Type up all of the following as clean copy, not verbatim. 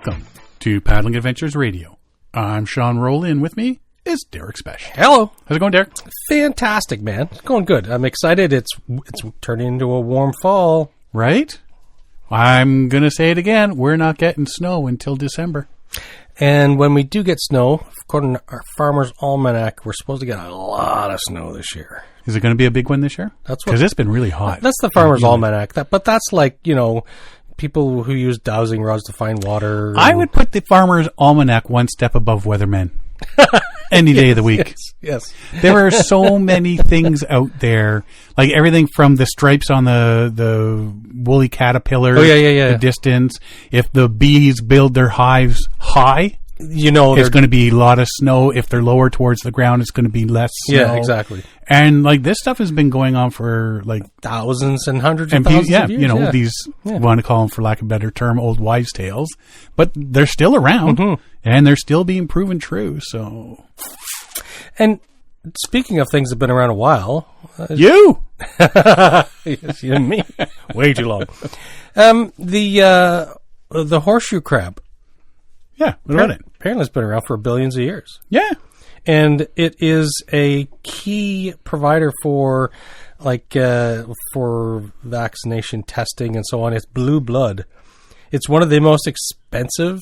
Welcome to Paddling Adventures Radio. I'm Sean Rowley, and with me is Derek Spesh. Hello. How's it going, Derek? Fantastic, man. It's going good. I'm excited. It's turning into a warm fall. Right? I'm going to say it again. We're not getting snow until December. And when we do get snow, according to our Farmer's Almanac, we're supposed to get a lot of snow this year. Is it going to be a big one this year? That's what, because it's been really hot. That's the Farmer's Almanac. But that's like, people who use dowsing rods to find water. I would put the Farmer's Almanac one step above weathermen. Any day of the week. Yes. There are so many things out there, like everything from the stripes on the woolly caterpillar, the distance. If the bees build their hives high, it's going to be a lot of snow. If they're lower towards the ground, it's going to be less snow. Yeah, exactly. And like this stuff has been going on for like thousands and hundreds of thousands of years. These, want to call them, for lack of a better term, old wives' tales, but they're still around and they're still being proven true. So, and speaking of things that have been around a while, yes, you and me, way too long. The horseshoe crab. Yeah, what about it? Apparently, it's been around for billions of years. Yeah. And it is a key provider for vaccination testing and so on. It's blue blood. It's one of the most expensive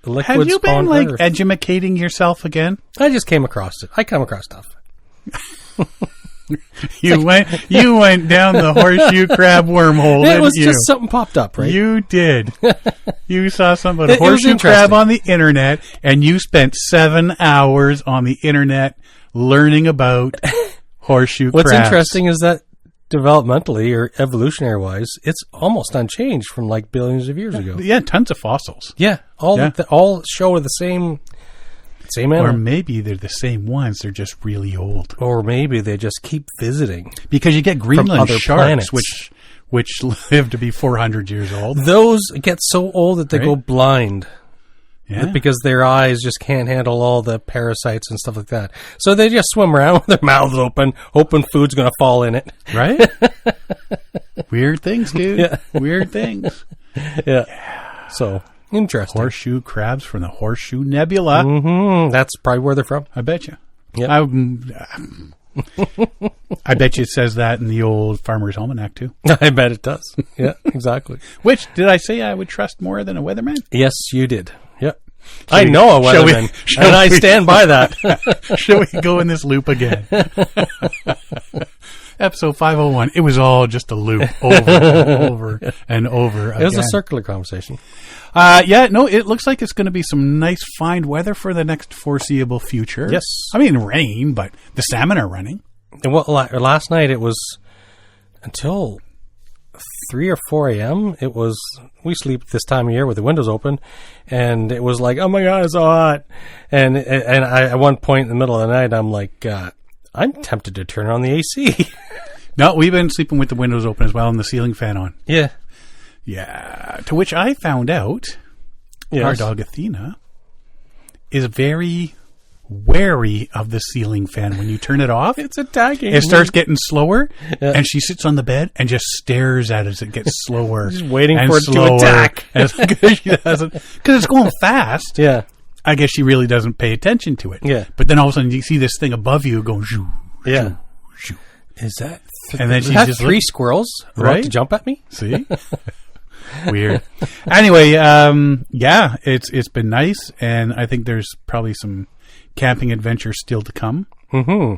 liquids. Have you been edumacating yourself again? I just came across it. I come across stuff. You went down the horseshoe crab wormhole. It was just something popped up, right? You did. You saw something about a horseshoe crab on the internet, and you spent 7 hours on the internet learning about horseshoe crabs. What's interesting is that developmentally or evolutionary wise, it's almost unchanged from like billions of years ago. Yeah, tons of fossils. Yeah, all show the same animal. Or maybe they're the same ones. They're just really old. Or maybe they just keep visiting. Because you get Greenland sharks, planets. which live to be 400 years old. Those get so old that they go blind. Yeah. Because their eyes just can't handle all the parasites and stuff like that. So they just swim around with their mouths open, hoping food's going to fall in it. Right? Weird things, dude. Yeah. Weird things. Yeah. So, interesting. Horseshoe crabs from the Horseshoe Nebula. Mm-hmm. That's probably where they're from. I bet you. Yeah. I bet you it says that in the old Farmer's Almanac, too. I bet it does. Yeah, exactly. Which, did I say I would trust more than a weatherman? Yes, you did. Yep. I know a weatherman, and I stand by that. Shall we go in this loop again? Episode 501. It was all just a loop over and over and over again. It was a circular conversation. It looks like it's going to be some nice fine weather for the next foreseeable future. Yes. I mean, rain, but the salmon are running. And last night it was until 3 or 4 a.m. We sleep this time of year with the windows open, and it was like, oh my God, it's so hot. And I, at one point in the middle of the night, I'm like, I'm tempted to turn on the AC. No, we've been sleeping with the windows open as well and the ceiling fan on. Yeah. Yeah. To which I found out our dog Athena is very wary of the ceiling fan. When you turn it off, it's attacking. It starts getting slower, and she sits on the bed and just stares at it as it gets slower. She's waiting for it to attack. Because it's going fast. Yeah. I guess she really doesn't pay attention to it. Yeah. But then all of a sudden you see this thing above you going, shoo, yeah. shoo, shoo. Is that? And then she's just three squirrels about to jump at me? See? Weird. Anyway, it's been nice, and I think there's probably some camping adventures still to come. Mm-hmm.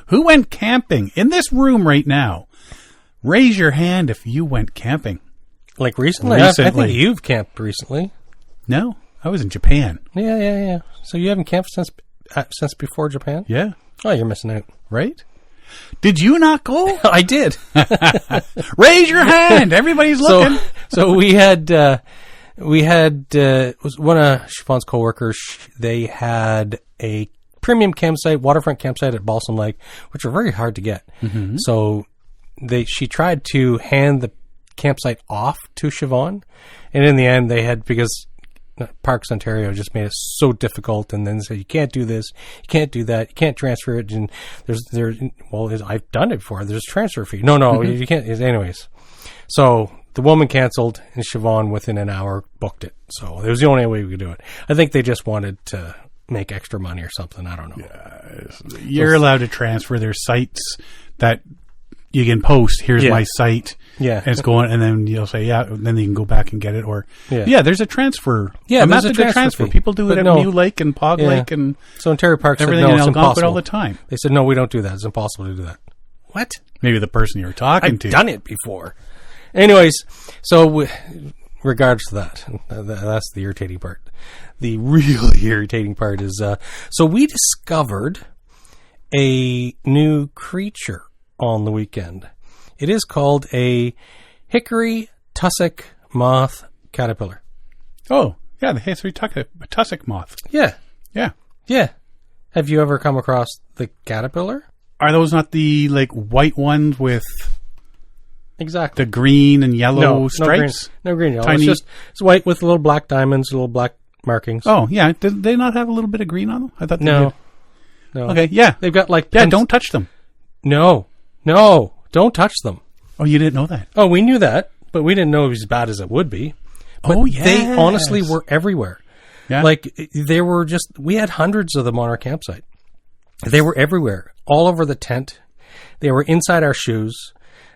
Who went camping in this room right now? Raise your hand if you went camping. Like recently? I think you've camped recently. No, I was in Japan. Yeah. So you haven't camped since before Japan? Yeah. Oh, you're missing out. Right? Did you not go? I did. Raise your hand. Everybody's looking. So we had was one of Siobhan's coworkers. They had a premium campsite, waterfront campsite at Balsam Lake, which are very hard to get. Mm-hmm. So she tried to hand the campsite off to Siobhan, and in the end they had, because Parks Ontario just made it so difficult, and then said you can't do this, you can't do that, you can't transfer it, and I've done it before. There's a transfer fee. No, you can't. Anyways, so the woman canceled, and Siobhan within an hour booked it. So it was the only way we could do it. I think they just wanted to make extra money or something. I don't know. Yeah, you're allowed to transfer. There's sites that you can post. Here's my site. Yeah, and it's going, and then you'll say, and then you can go back and get it. Or there's a transfer. Yeah, a method to transfer. People do it at New Lake and Pog Lake and so Ontario Park everything said, no, in it's impossible all the time. They said, no, we don't do that. It's impossible to do that. What? Maybe the person you're talking to. I've done it before. Anyways, so regards to that, that's the irritating part. The really irritating part is, so we discovered a new creature on the weekend. It is called a hickory tussock moth caterpillar. Oh, yeah, the hickory tussock moth. Yeah. Yeah. Yeah. Have you ever come across the caterpillar? Are those not the white ones with exactly the green and yellow stripes? No green, yellow. It's white with little black diamonds, little black markings. Oh, yeah. Did they not have a little bit of green on them? I thought they did. No. Okay, yeah. They've got don't touch them. No, don't touch them. Oh, you didn't know that? Oh, we knew that, but we didn't know it was as bad as it would be. But they honestly were everywhere. Yeah. We had hundreds of them on our campsite. They were everywhere, all over the tent. They were inside our shoes.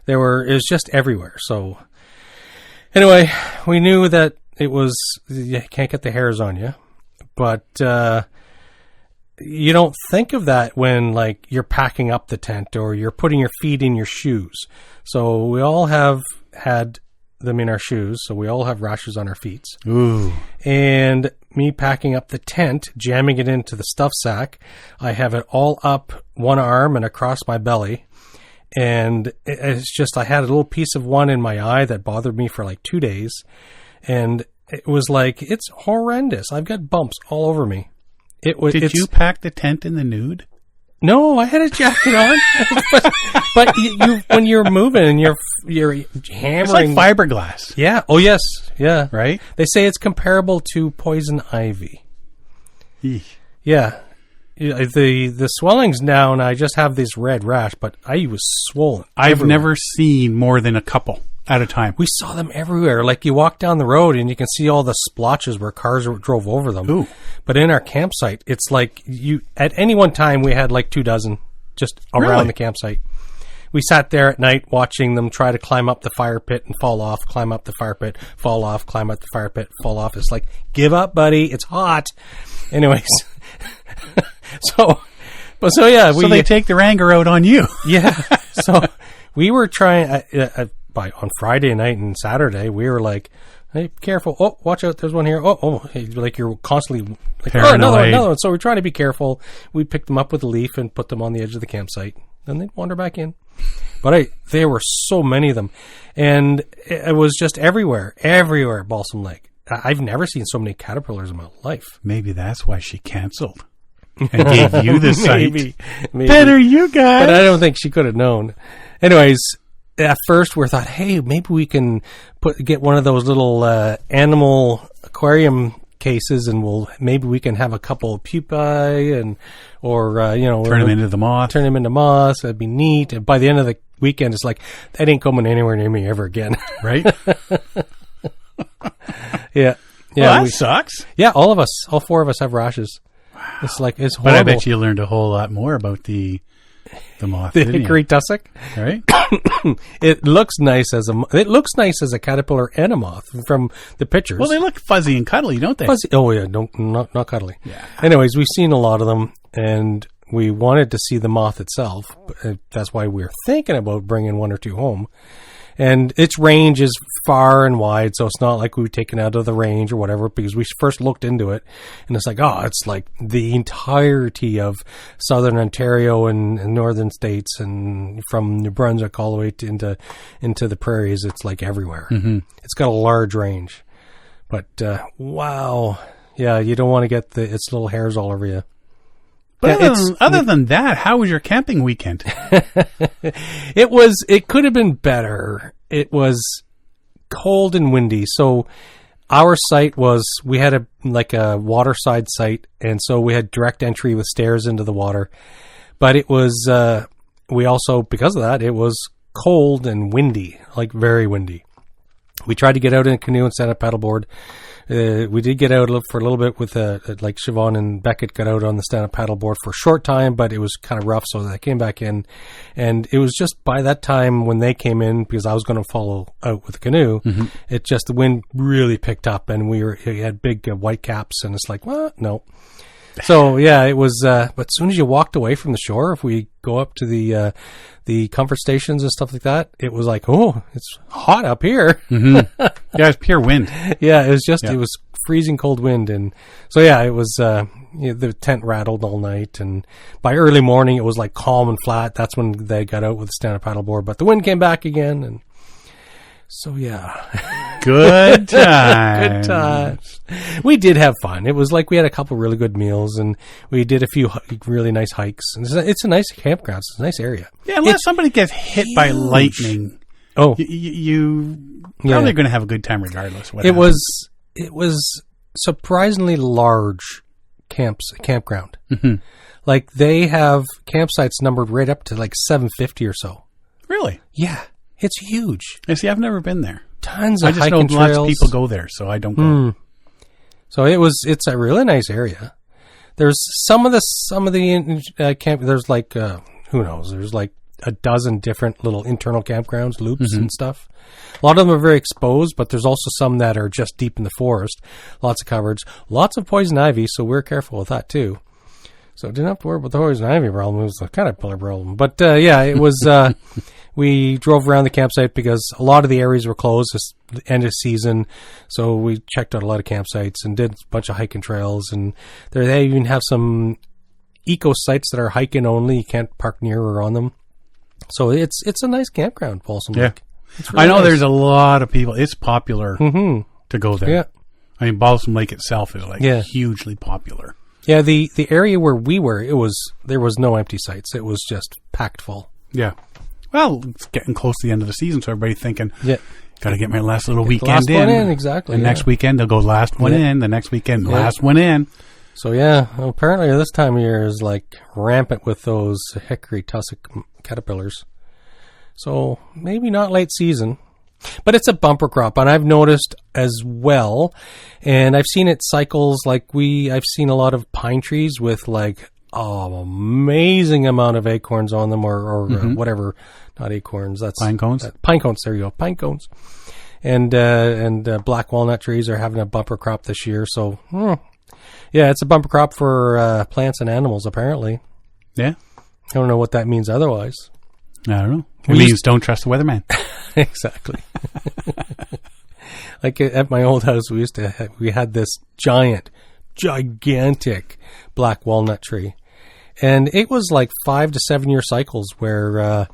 It was just everywhere. So anyway, we knew that you can't get the hairs on you, but, you don't think of that when you're packing up the tent or you're putting your feet in your shoes. So we all have had them in our shoes. So we all have rashes on our feet. Ooh. And me packing up the tent, jamming it into the stuff sack. I have it all up one arm and across my belly. And it's just, I had a little piece of one in my eye that bothered me for 2 days. And it was it's horrendous. I've got bumps all over me. Did you pack the tent in the nude? No, I had a jacket on. but you when you're moving and you're hammering. It's like fiberglass. Yeah. Oh, yes. Yeah. Right? They say it's comparable to poison ivy. Eesh. Yeah. The swelling's down. I just have this red rash, but I was swollen. I've never seen more than a couple at a time. We saw them everywhere. You walk down the road and you can see all the splotches where cars drove over them. Ooh. But in our campsite, it's at any one time we had 2 dozen just around the campsite. We sat there at night watching them try to climb up the fire pit and fall off, climb up the fire pit, fall off, climb up the fire pit, fall off. It's give up, buddy. It's hot. Anyways. So they take their anger out on you. Yeah. So we were trying, on Friday night and Saturday, we were hey, careful. Oh, watch out. There's one here. Hey, you're constantly another one. So we're trying to be careful. We picked them up with a leaf and put them on the edge of the campsite. Then they'd wander back in. But there were so many of them. And it was just everywhere at Balsam Lake. I've never seen so many caterpillars in my life. Maybe that's why she canceled and gave you the site. Maybe. Better you guys. But I don't think she could have known. Anyways, at first we thought, hey, maybe we can get one of those little animal aquarium cases, and maybe we can have a couple of pupae or turn them into the moth. Turn them into moths. That'd be neat. And by the end of the weekend, it's that ain't coming anywhere near me ever again. Right? Yeah. Well, that sucks. Yeah, all 4 of us have rashes. Wow. It's horrible. But I bet you learned a whole lot more about the moth. The hickory tussock, right? It looks nice as a caterpillar and a moth from the pictures. Well, they look fuzzy and cuddly, don't they? Fuzzy. Oh yeah, not cuddly. Yeah. Anyways, we've seen a lot of them, and we wanted to see the moth itself. That's why we're thinking about bringing 1 or 2 home. And its range is far and wide, so it's not like we were taken out of the range or whatever, because we first looked into it, and it's it's the entirety of southern Ontario and northern states, and from New Brunswick all the way into the prairies. It's everywhere. Mm-hmm. It's got a large range. But, wow. Yeah, you don't want to get its little hairs all over you. But other than that, how was your camping weekend? It could have been better. It was cold and windy. So our site we had a waterside site, and so we had direct entry with stairs into the water. But it was, we also, because of that, it was cold and windy, very windy. We tried to get out in a canoe and stand-up paddleboard. We did get out for a little bit with like Siobhan and Beckett got out on the stand-up paddleboard for a short time, but it was kind of rough, so they came back in. And it was just by that time when they came in, because I was going to follow out with the canoe, it just, the wind really picked up, and we had big white caps, and it's like, what? No. So yeah, it was, but as soon as you walked away from the shore, if we go up to the comfort stations and stuff like that, it was like, oh, it's hot up here. Yeah, it's pure wind. Yeah, it was just, it was freezing cold wind. And so yeah, it was, the tent rattled all night. And by early morning, it was like calm and flat. That's when they got out with the stand-up paddleboard, but the wind came back again. And so yeah. Good times. Good times. We did have fun. It was like we had a couple really good meals, and we did a few really nice hikes. And it's a nice campground. It's a nice area. Yeah, unless somebody gets hit by lightning, you probably going to have a good time regardless. It was surprisingly large campground. Like they have campsites numbered right up to like 750 or so. Really? Yeah. It's huge. I see. I've never been there. Tons of hiking trails. I just know lots of people go there, so I don't go. So it's a really nice area. There's some of the camp. There's like who knows? There's like a dozen different little internal campgrounds, loops and stuff. A lot of them are very exposed, but there's also some that are just deep in the forest. Lots of coverage, lots of poison ivy. So we're careful with that too. So didn't have to worry about the poison ivy problem. It was a caterpillar problem, but yeah, it was. We drove around the campsite because a lot of the areas were closed. It's the end of season. So we checked out a lot of campsites and did a bunch of hiking trails. And they even have some eco sites that are hiking only. You can't park near or on them. So it's a nice campground, Balsam Lake. Really I know there's a lot of people. It's popular to go there. Yeah. I mean, Balsam Lake itself is like hugely popular. Yeah, the area where we were, there was no empty sites. It was just packed full. Yeah. Well, it's getting close to the end of the season, so everybody's thinking, got to get my last little weekend in. Exactly. The next weekend, they'll go last one in. The next weekend, last one in. So, yeah, apparently this time of year is like rampant with those hickory tussock caterpillars. So, maybe not late season. But it's a bumper crop, and I've noticed as well, and I've seen it cycles, like I've seen a lot of pine trees with like, amazing amount of acorns on them, or whatever. Not acorns. That's pine cones. Pine cones. There you go. Pine cones. And black walnut trees are having a bumper crop this year. So, yeah, it's a bumper crop for plants and animals. Apparently. Yeah. I don't know what that means otherwise. I don't know. It means don't trust the weatherman. Exactly. Like at my old house, we had this gigantic black walnut tree. And it was like 5 to 7 year cycles where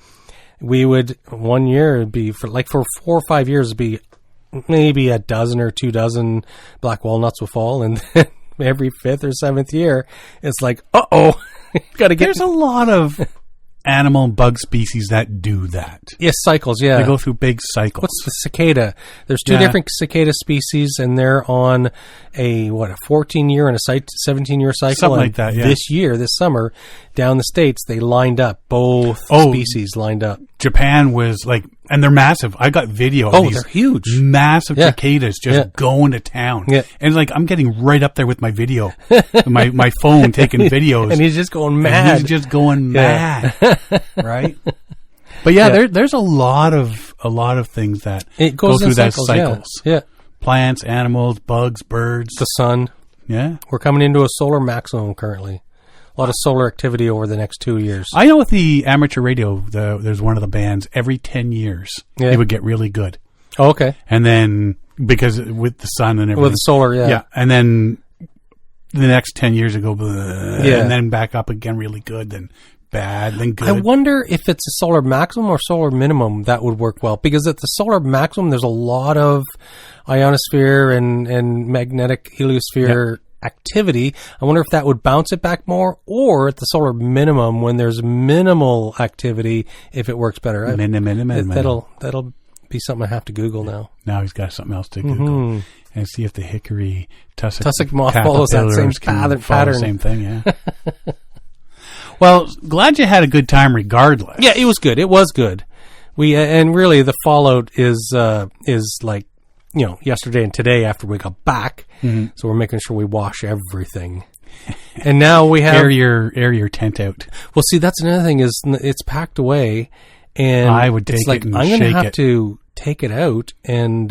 we would, 1 year, it'd be for 4 or 5 years, it'd be maybe a dozen or 2 dozen black walnuts will fall. And then every 5th or 7th year, it's like, gotta get. There's a lot of animal and bug species that do that. Yes, cycles, yeah. They go through big cycles. What's the cicada? There's 2 different cicada species, and they're on a 14-year and a 17-year cycle. Something like that, yeah. This summer, down the States, they lined up. Both species lined up. Japan was like, and they're massive. I got video of these. They're huge. Massive cicadas just going to town. Yeah. And like, I'm getting right up there with my video. my phone taking videos. And he's just going mad. Mad. Right? But there's a lot of things that go through that cycles. Yeah. Plants, animals, bugs, birds. The sun. Yeah. We're coming into a solar maximum currently. A lot of solar activity over the next 2 years. I know with the amateur radio, there's one of the bands, every 10 years, they would get really good. Oh, okay. And then, because with the sun and everything. With the solar, yeah. Yeah. And then the next 10 years ago, and then back up again really good, then bad, then good. I wonder if it's a solar maximum or solar minimum that would work well. Because at the solar maximum, there's a lot of ionosphere and magnetic heliosphere activity. I wonder if that would bounce it back more, or at the solar minimum when there's minimal activity, if it works better. That'll be something I have to Google now. Now he's got something else to Google and see if the hickory tussock moth follows that same pattern. Same thing, yeah. Well, glad you had a good time regardless. Yeah, it was good. It was good. And really the fallout is like yesterday and today after we got back. Mm-hmm. So we're making sure we wash everything. And now we have air your tent out. Well, see, that's another thing is it's packed away, and I would take it and I'm shake going to have it. to take it out and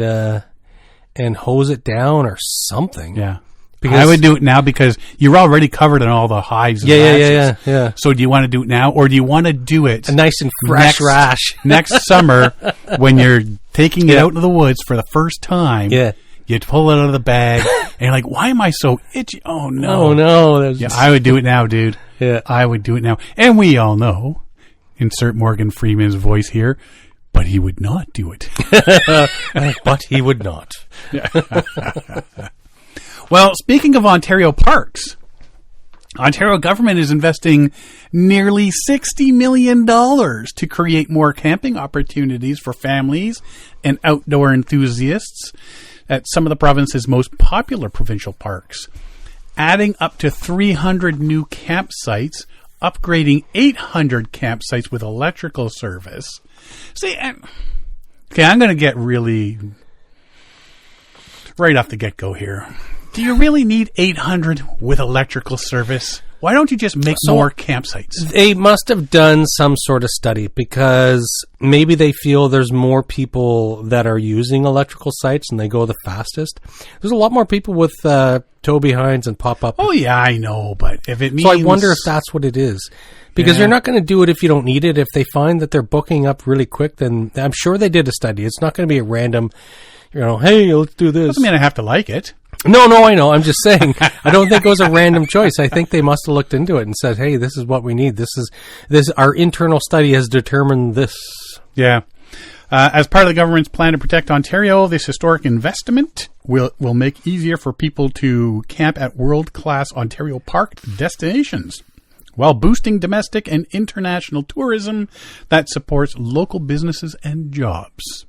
hose it down or something. Yeah. I would do it now because you're already covered in all the hives and rashes. Yeah. So do you want to do it now, or do you want to do it a nice and fresh rash next summer when you're taking it out into the woods for the first time? Yeah. You pull it out of the bag, and you're like, why am I so itchy? Oh, no. Oh, no. Yeah, I would do it now, dude. Yeah. I would do it now. And we all know, insert Morgan Freeman's voice here, but he would not do it. But he would not. Well, speaking of Ontario parks, Ontario government is investing nearly $60 million to create more camping opportunities for families and outdoor enthusiasts at some of the province's most popular provincial parks, adding up to 300 new campsites, upgrading 800 campsites with electrical service. See, okay, I'm going to get really right off the get-go here. Do you really need 800 with electrical service? Why don't you just make more campsites? They must have done some sort of study because maybe they feel there's more people that are using electrical sites and they go the fastest. There's a lot more people with tow behinds and pop-up. Oh, yeah, I know, but if it means... So I wonder if that's what it is. Because you're not going to do it if you don't need it. If they find that they're booking up really quick, then I'm sure they did a study. It's not going to be a random, hey, let's do this. Doesn't mean I have to like it. No, I know. I'm just saying. I don't think it was a random choice. I think they must have looked into it and said, "Hey, this is what we need. This. Our internal study has determined this." Yeah. As part of the government's plan to protect Ontario, this historic investment will make easier for people to camp at world-class Ontario park destinations, while boosting domestic and international tourism that supports local businesses and jobs.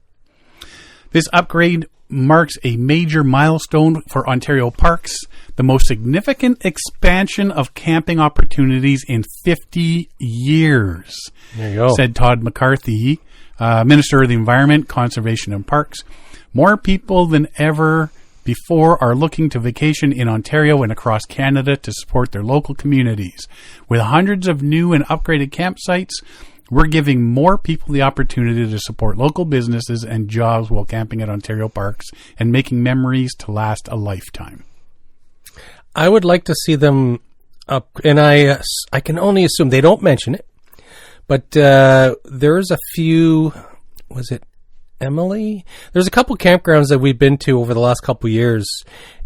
This upgrade marks a major milestone for Ontario parks, the most significant expansion of camping opportunities in 50 years, there you go. Said Todd McCarthy, Minister of the Environment, Conservation and Parks. More people than ever before are looking to vacation in Ontario and across Canada to support their local communities. With hundreds of new and upgraded campsites, we're giving more people the opportunity to support local businesses and jobs while camping at Ontario parks and making memories to last a lifetime. I would like to see them up, and I can only assume they don't mention it, but there's a few, was it Emily? There's a couple campgrounds that we've been to over the last couple of years,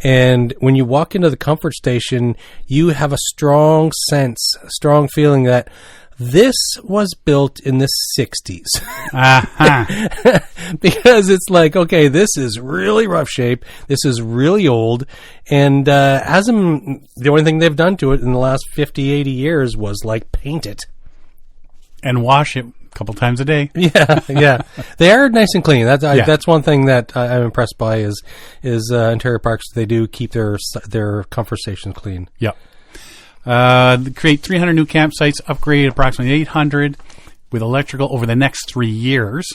and when you walk into the comfort station, you have a strong feeling that this was built in the 60s. Uh-huh. Because it's like, okay, this is really rough shape. This is really old. And the only thing they've done to it in the last 50, 80 years was like paint it. And wash it a couple times a day. Yeah. They are nice and clean. That's one thing that I'm impressed by is Ontario Parks. They do keep their comfort stations clean. Yep. Create 300 new campsites, upgrade approximately 800 with electrical over the next 3 years.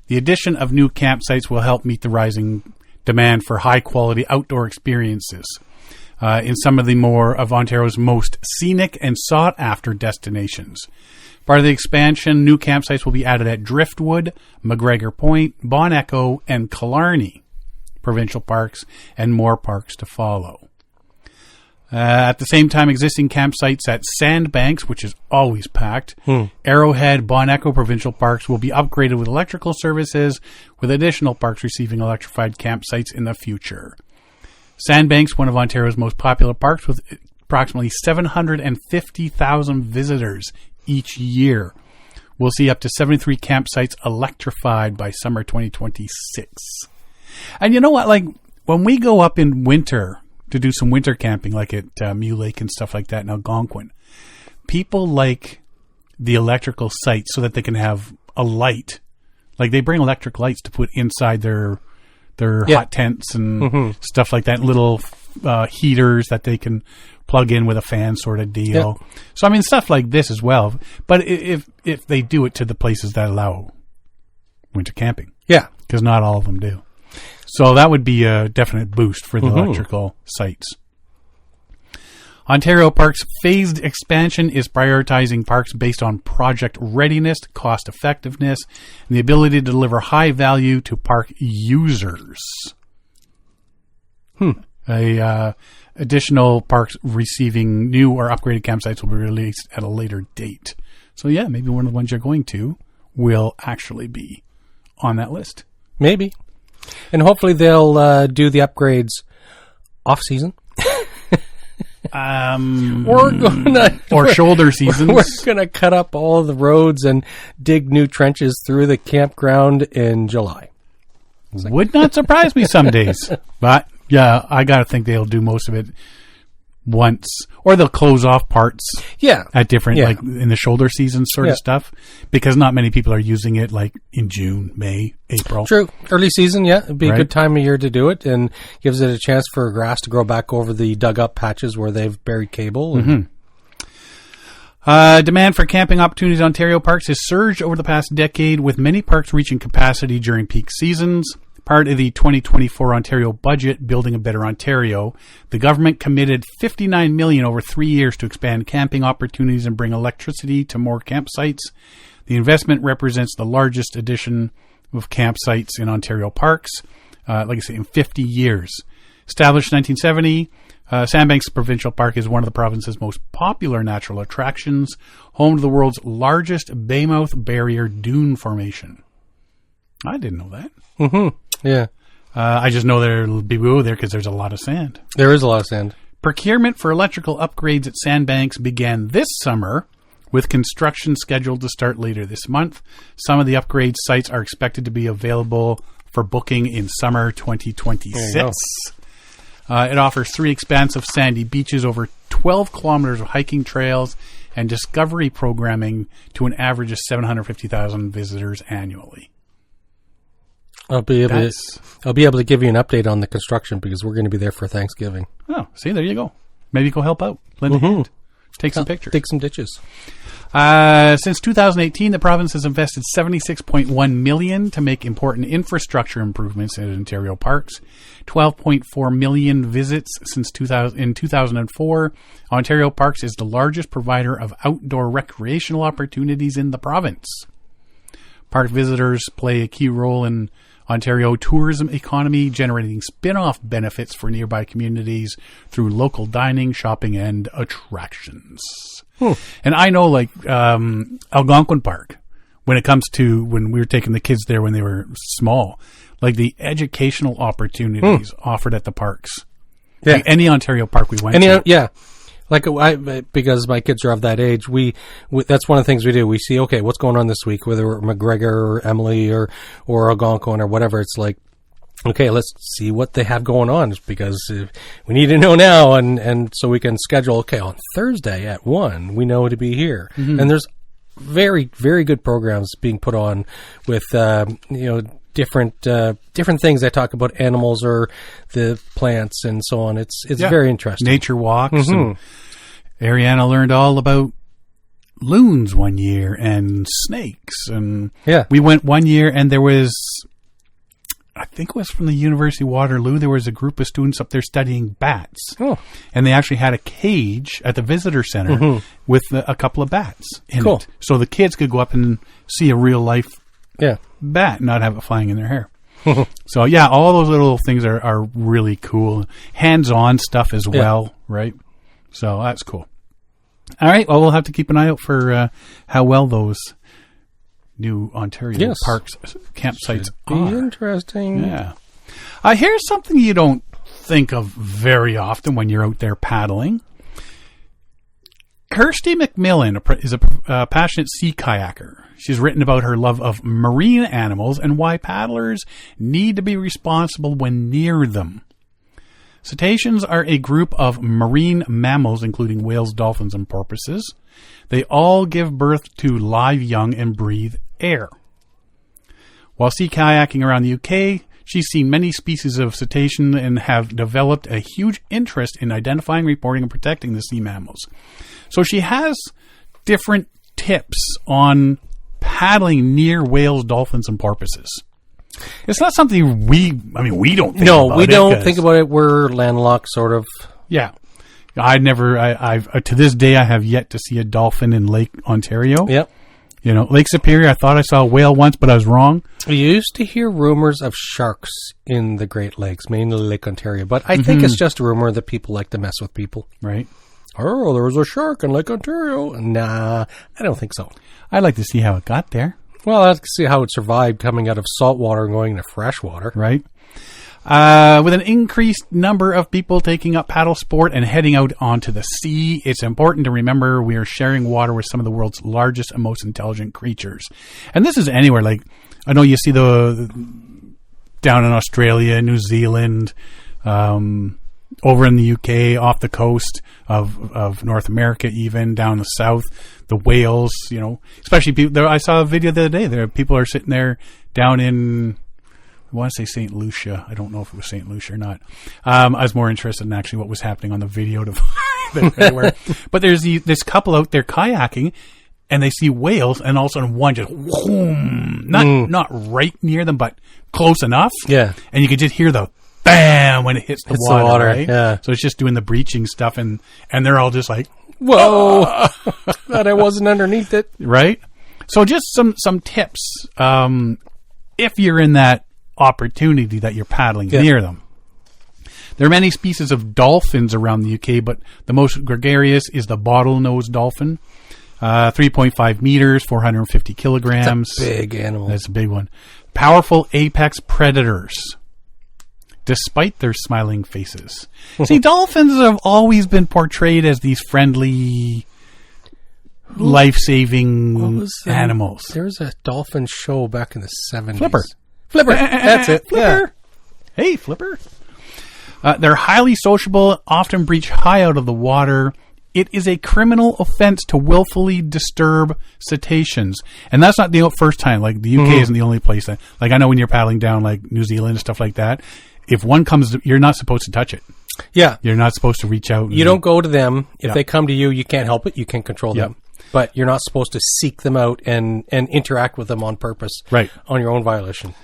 The addition of new campsites will help meet the rising demand for high-quality outdoor experiences in some of the more of Ontario's most scenic and sought-after destinations. Part of the expansion, new campsites will be added at Driftwood, McGregor Point, Bon Echo, and Killarney provincial parks, and more parks to follow. At the same time, existing campsites at Sandbanks, which is always packed, Arrowhead, Bon Echo provincial parks will be upgraded with electrical services, with additional parks receiving electrified campsites in the future. Sandbanks, one of Ontario's most popular parks, with approximately 750,000 visitors each year, will see up to 73 campsites electrified by summer 2026. And you know what? Like, when we go up in winter to do some winter camping, like at Mew Lake and stuff like that in Algonquin, people like the electrical sites so that they can have a light. Like, they bring electric lights to put inside their hot tents and stuff like that, little heaters that they can plug in with a fan sort of deal. Yeah. So, I mean, stuff like this as well. But if they do it to the places that allow winter camping. Yeah. Because not all of them do. So that would be a definite boost for the electrical sites. Ontario Parks' phased expansion is prioritizing parks based on project readiness, cost effectiveness, and the ability to deliver high value to park users. Additional parks receiving new or upgraded campsites will be released at a later date. So yeah, maybe one of the ones you're going to will actually be on that list. Maybe. And hopefully they'll do the upgrades off season. Shoulder seasons. We're gonna cut up all the roads and dig new trenches through the campground in July. Would not surprise me some days, but yeah, I gotta think they'll do most of it once, or they'll close off parts. Yeah, at different like in the shoulder season sort of stuff, because not many people are using it like in June, May, April. True, early season, it'd be a good time of year to do it, and gives it a chance for grass to grow back over the dug up patches where they've buried cable. And demand for camping opportunities in Ontario parks has surged over the past decade, with many parks reaching capacity during peak seasons. Part of the 2024 Ontario budget, Building a Better Ontario, the government committed $59 million over 3 years to expand camping opportunities and bring electricity to more campsites. The investment represents the largest addition of campsites in Ontario parks, like I say, in 50 years. Established in 1970, Sandbanks Provincial Park is one of the province's most popular natural attractions, home to the world's largest Baymouth Barrier dune formation. I didn't know that. Yeah. I just know there'll be woo there because there's a lot of sand. There is a lot of sand. Procurement for electrical upgrades at Sandbanks began this summer, with construction scheduled to start later this month. Some of the upgrade sites are expected to be available for booking in summer 2026. It offers 3 expansive sandy beaches, over 12 kilometers of hiking trails, and discovery programming to an average of 750,000 visitors annually. I'll be able to give you an update on the construction because we're going to be there for Thanksgiving. Oh, see, there you go. Maybe go help out. Lend a hand. Take some pictures. Dig some ditches. Since 2018, the province has invested $76.1 million to make important infrastructure improvements in Ontario parks. 12.4 million visits since 2004. Ontario Parks is the largest provider of outdoor recreational opportunities in the province. Park visitors play a key role in Ontario tourism economy, generating spin-off benefits for nearby communities through local dining, shopping, and attractions. And I know, like, Algonquin Park, when it comes to when we were taking the kids there when they were small, like the educational opportunities offered at the parks. Yeah. Like any Ontario park we went to. Yeah. Like, because my kids are of that age, we that's one of the things we do. We see, okay, what's going on this week, whether we're McGregor or Emily or Algonquin or whatever. It's like, okay, let's see what they have going on, because we need to know now, and so we can schedule, okay, on Thursday at 1, we know to be here. And there's very, very good programs being put on with, different things that talk about animals or the plants and so on. It's very interesting. Nature walks. And Ariana learned all about loons one year and snakes. And we went one year and there was, I think it was from the University of Waterloo, there was a group of students up there studying bats. And they actually had a cage at the visitor center with a couple of bats in it. So the kids could go up and see a real life bat, not have it flying in their hair. So yeah, all those little things are really cool. Hands-on stuff as well, right? So that's cool. All right, well, we'll have to keep an eye out for how well those new Ontario parks campsites are. Interesting. Yeah. Here's something you don't think of very often when you're out there paddling. Kirsty McMillan is a passionate sea kayaker. She's written about her love of marine animals and why paddlers need to be responsible when near them. Cetaceans are a group of marine mammals, including whales, dolphins, and porpoises. They all give birth to live young and breathe air. While sea kayaking around the UK, she's seen many species of cetacean and have developed a huge interest in identifying, reporting, and protecting the sea mammals. So she has different tips on paddling near whales, dolphins, and porpoises. It's not something we don't think about it. No, we don't think about it. We're landlocked, sort of. Yeah. I've to this day, I have yet to see a dolphin in Lake Ontario. Yep. Lake Superior, I thought I saw a whale once, but I was wrong. We used to hear rumors of sharks in the Great Lakes, mainly Lake Ontario, but I think it's just a rumor that people like to mess with people. Right. Oh, there was a shark in Lake Ontario. Nah, I don't think so. I'd like to see how it got there. Well, I'd like to see how it survived coming out of salt water and going into fresh water. Right. With an increased number of people taking up paddle sport and heading out onto the sea, it's important to remember we are sharing water with some of the world's largest and most intelligent creatures. And this is anywhere. Like, I know you see the down in Australia, New Zealand, over in the UK, off the coast of North America, even down the south, the whales, especially people. I saw a video the other day. There, people are sitting there down in, I want to say St. Lucia. I don't know if it was St. Lucia or not. I was more interested in actually what was happening on the video to find everywhere. But there's this couple out there kayaking, and they see whales, and all of a sudden one just whoom, not right near them, but close enough. Yeah, and you can just hear the bam when it hits the water. Right? Yeah. So it's just doing the breaching stuff, and they're all just like, whoa, that I wasn't underneath it. Right. So just some tips if you're in that opportunity that you're paddling near them. There are many species of dolphins around the UK, but the most gregarious is the bottlenose dolphin. 3.5 meters, 450 kilograms. That's a big animal. That's a big one. Powerful apex predators, despite their smiling faces. See, dolphins have always been portrayed as these friendly, life-saving animals. There was a dolphin show back in the 70s. Flipper. That's it. Flipper. Yeah. Hey, Flipper. They're highly sociable, often breach high out of the water. It is a criminal offense to willfully disturb cetaceans. And that's not the first time. Like, the UK isn't the only place that... Like, I know when you're paddling down, like, New Zealand and stuff like that, if one comes... You're not supposed to touch it. Yeah. You're not supposed to reach out. You don't go to them. If they come to you, you can't help it. You can't control them. But you're not supposed to seek them out and interact with them on purpose. Right. On your own violation.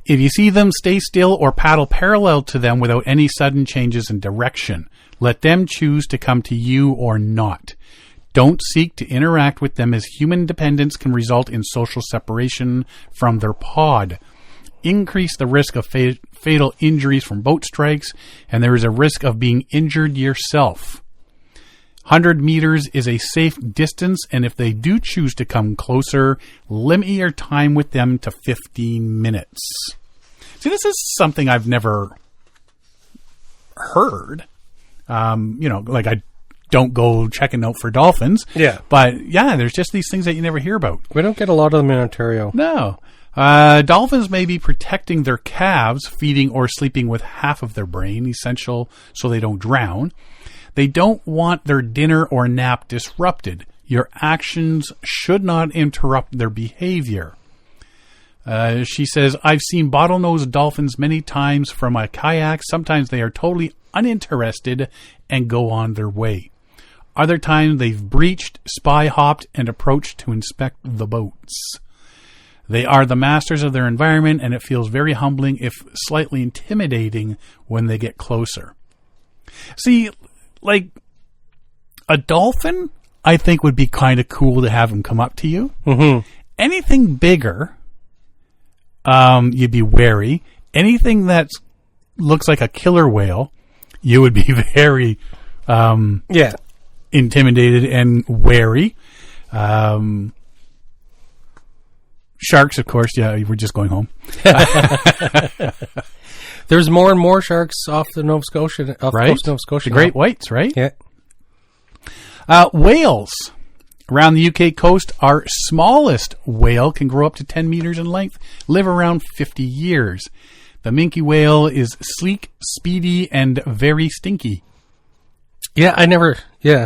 If you see them, stay still or paddle parallel to them without any sudden changes in direction. Let them choose to come to you or not. Don't seek to interact with them, as human dependence can result in social separation from their pod. Increase the risk of fatal injuries from boat strikes, and there is a risk of being injured yourself. 100 meters is a safe distance, and if they do choose to come closer, limit your time with them to 15 minutes. See, this is something I've never heard. Like, I don't go checking out for dolphins. Yeah. But, yeah, there's just these things that you never hear about. We don't get a lot of them in Ontario. No. Dolphins may be protecting their calves, feeding or sleeping with half of their brain, essential so they don't drown. They don't want their dinner or nap disrupted. Your actions should not interrupt their behavior. She says, I've seen bottlenose dolphins many times from a kayak. Sometimes they are totally uninterested and go on their way. Other times they've breached, spy hopped, and approached to inspect the boats. They are the masters of their environment, and it feels very humbling, if slightly intimidating, when they get closer. See, like, a dolphin, I think, would be kind of cool to have them come up to you. Mm-hmm. Anything bigger, you'd be wary. Anything that looks like a killer whale, you would be very intimidated and wary. Sharks, of course. Yeah, we're just going home. There's more and more sharks off the Nova Scotia, coast Nova Scotia. The great whites, right? Yeah. Whales around the UK coast. Our smallest whale can grow up to 10 meters in length, live around 50 years. The minke whale is sleek, speedy, and very stinky. Yeah,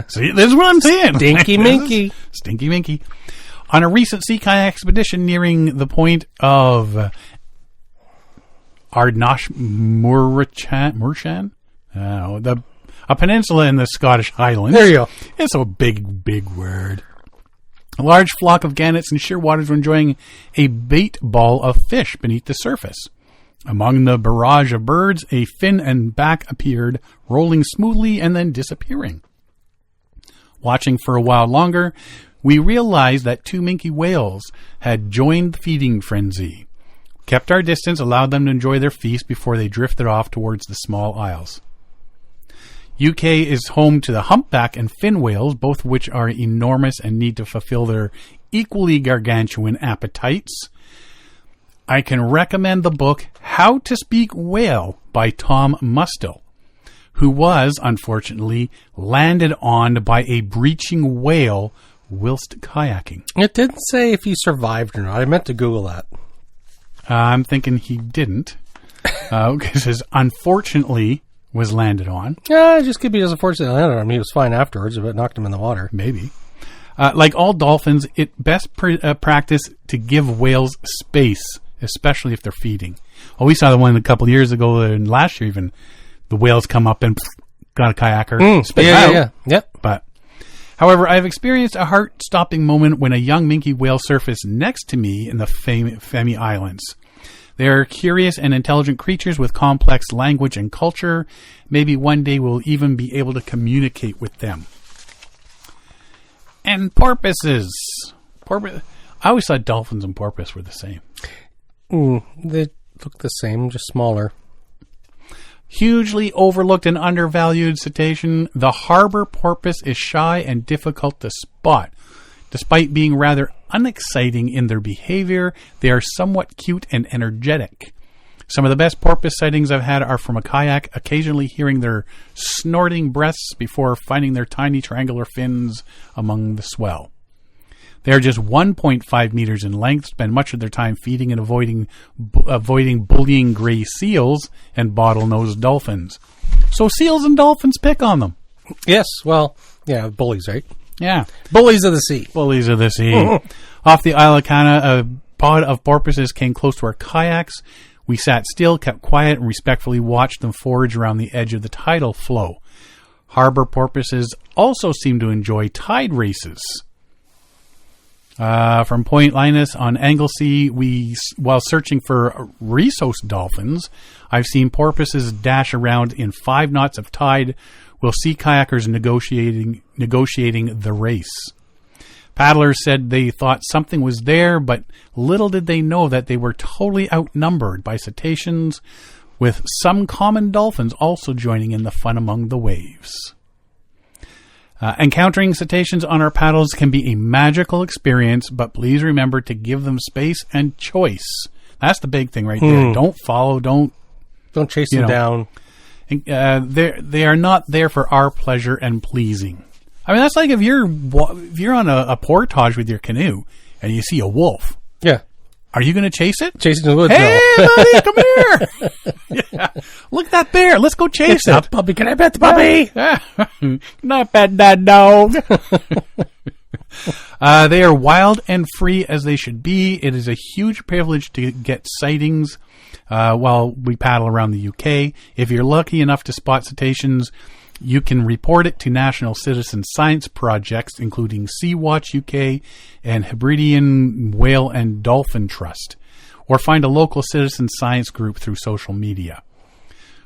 See, this is what I'm saying. Stinky minky. Stinky minky. On a recent sea kayak expedition nearing the point of Ardnach Murshan, a peninsula in the Scottish Highlands. There you go. It's a big, big word. A large flock of gannets in sheer waters were enjoying a bait ball of fish beneath the surface. Among the barrage of birds, a fin and back appeared, rolling smoothly and then disappearing. Watching for a while longer, we realized that 2 minke whales had joined the feeding frenzy. Kept our distance, allowed them to enjoy their feast before they drifted off towards the small isles. UK is home to the humpback and fin whales, both of which are enormous and need to fulfill their equally gargantuan appetites. I can recommend the book How to Speak Whale by Tom Mustill, who was, unfortunately, landed on by a breaching whale whilst kayaking. It didn't say if he survived or not. I meant to Google that. I'm thinking he didn't, because it says, unfortunately, was landed on. Yeah, it just could be as unfortunately landed on him. He was fine afterwards, but it knocked him in the water. Maybe. Like all dolphins, it best practice to give whales space, especially if they're feeding. Oh, we saw the one a couple of years ago, and last year even, the whales come up and got a kayaker, spit out. Yeah. Yep. But, however, I've experienced a heart-stopping moment when a young minke whale surfaced next to me in the Femi Islands. They are curious and intelligent creatures with complex language and culture. Maybe one day we'll even be able to communicate with them. And porpoises. I always thought dolphins and porpoise were the same. They look the same, just smaller. Hugely overlooked and undervalued cetacean, the harbor porpoise is shy and difficult to spot. Despite being rather unexciting in their behavior, they are somewhat cute and energetic. Some of the best porpoise sightings I've had are from a kayak, occasionally hearing their snorting breaths before finding their tiny triangular fins among the swell. They are just 1.5 meters in length, spend much of their time feeding and avoiding bullying gray seals and bottlenose dolphins. So seals and dolphins pick on them. Yes, well, yeah, bullies, right? Yeah. Bullies of the sea. Bullies of the sea. Off the Isle of Canna, a pod of porpoises came close to our kayaks. We sat still, kept quiet, and respectfully watched them forage around the edge of the tidal flow. Harbor porpoises also seem to enjoy tide races. From Point Linus on Anglesey, while searching for rhesus dolphins, I've seen porpoises dash around in 5 knots of tide. We'll see kayakers negotiating the race. Paddlers said they thought something was there, but little did they know that they were totally outnumbered by cetaceans, with some common dolphins also joining in the fun among the waves. Encountering cetaceans on our paddles can be a magical experience, but please remember to give them space and choice. That's the big thing right there. Don't follow, don't chase them down. They are not there for our pleasure and pleasing. I mean, that's like if you're on a portage with your canoe and you see a wolf. Yeah. Are you going to chase it? Chase it in the woods. Hey, buddy, come here. Yeah. Look at that bear. Let's go chase it. Up, puppy. Can I pet the puppy? Not pet that dog. They are wild and free as they should be. It is a huge privilege to get sightings while we paddle around the UK. If you're lucky enough to spot cetaceans, you can report it to national citizen science projects, including Sea-Watch UK and Hebridean Whale and Dolphin Trust, or find a local citizen science group through social media.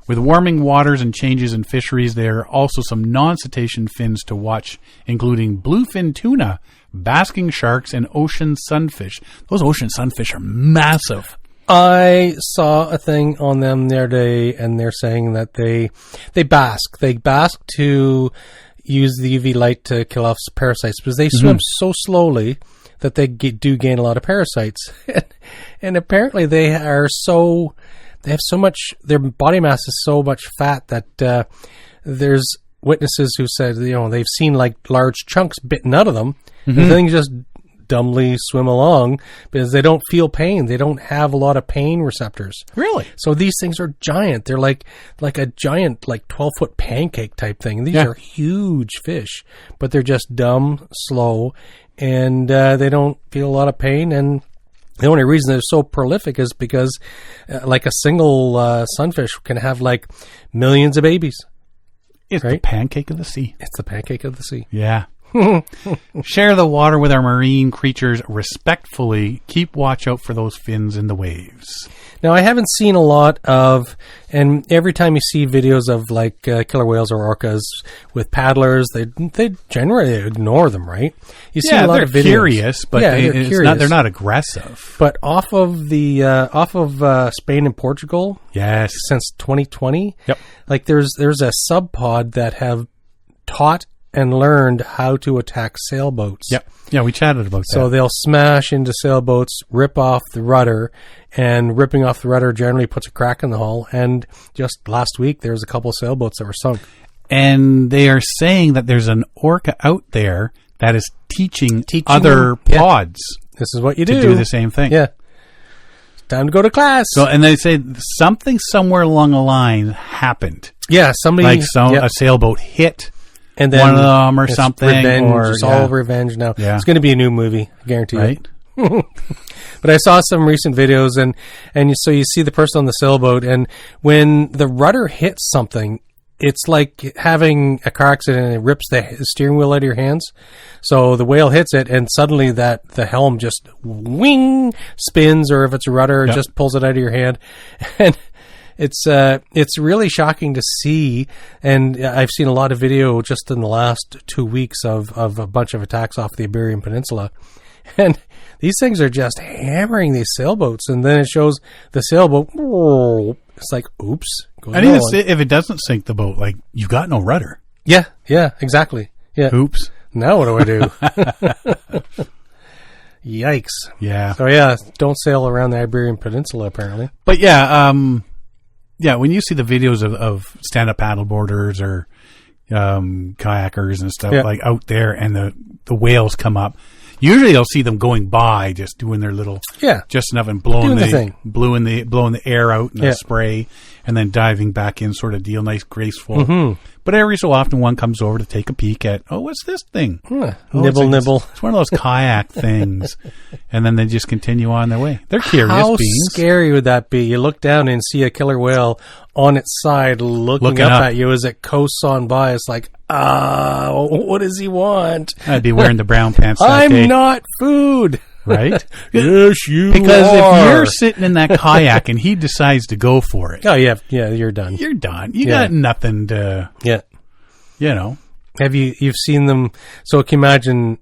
With warming waters and changes in fisheries, there are also some non-cetacean fins to watch, including bluefin tuna, basking sharks, and ocean sunfish. Those ocean sunfish are massive. I saw a thing on them the other day, and they're saying that they bask. They bask to use the UV light to kill off parasites, because they swim so slowly that they do gain a lot of parasites. And apparently they have so much, their body mass is so much fat that there's witnesses who said, they've seen like large chunks bitten out of them. And things just dumbly swim along because they don't feel pain. They don't have a lot of pain receptors. Really? So these things are giant. They're like a giant, 12-foot pancake type thing. These are huge fish, but they're just dumb, slow, and they don't feel a lot of pain. And the only reason they're so prolific is because a single sunfish can have millions of babies. It's the pancake of the sea. It's the pancake of the sea. Yeah. Share the water with our marine creatures respectfully. Keep watch out for those fins in the waves. Now, I haven't seen a lot of, and every time you see videos of like killer whales or orcas with paddlers, they generally ignore them, right? You see a lot of videos. Curious, but they're not aggressive. But off of Spain and Portugal, yes, since 2020, yep, like there's a sub pod that have taught and learned how to attack sailboats. Yep. Yeah, we chatted about that. So they'll smash into sailboats, rip off the rudder, and ripping off the rudder generally puts a crack in the hull. And just last week, there was a couple of sailboats that were sunk. And they are saying that there's an orca out there that is teaching other pods. This is what you do. To do the same thing. Yeah. It's time to go to class. So, and they say something somewhere along the line happened. Yeah, somebody... a sailboat hit... And then one of them or something. It's all revenge now. Yeah. It's going to be a new movie, I guarantee right? you. But I saw some recent videos, and so you see the person on the sailboat, and when the rudder hits something, it's like having a car accident and it rips the steering wheel out of your hands. So the whale hits it, and suddenly the helm just wing spins, or if it's a rudder, it just pulls it out of your hand. And it's really shocking to see, and I've seen a lot of video just in the last 2 weeks of a bunch of attacks off the Iberian Peninsula, and these things are just hammering these sailboats, and then it shows the sailboat. It's like, oops. And even if it doesn't sink the boat, like, you got no rudder. Yeah, exactly. Yeah. Oops. Now what do I do? Yikes. Yeah. So don't sail around the Iberian Peninsula apparently. But when you see the videos of stand-up paddleboarders or kayakers and stuff like out there, and the whales come up, usually you'll see them going by, just doing their little just enough and blowing the air out and the spray, and then diving back in, sort of deal, nice, graceful. Mm-hmm. But every so often, one comes over to take a peek at, what's this thing? Nibble. It's one of those kayak things, and then they just continue on their way. They're curious beings. How scary would that be? You look down and see a killer whale on its side looking up at you as it coasts on by. It's like, what does he want? I'd be wearing the brown pants that day. I'm not food. Right? Yes, you because are. If you're sitting in that kayak and he decides to go for it. Oh, yeah, you're done. You're done. You got nothing to... Yeah. You know. You've seen them... So can you imagine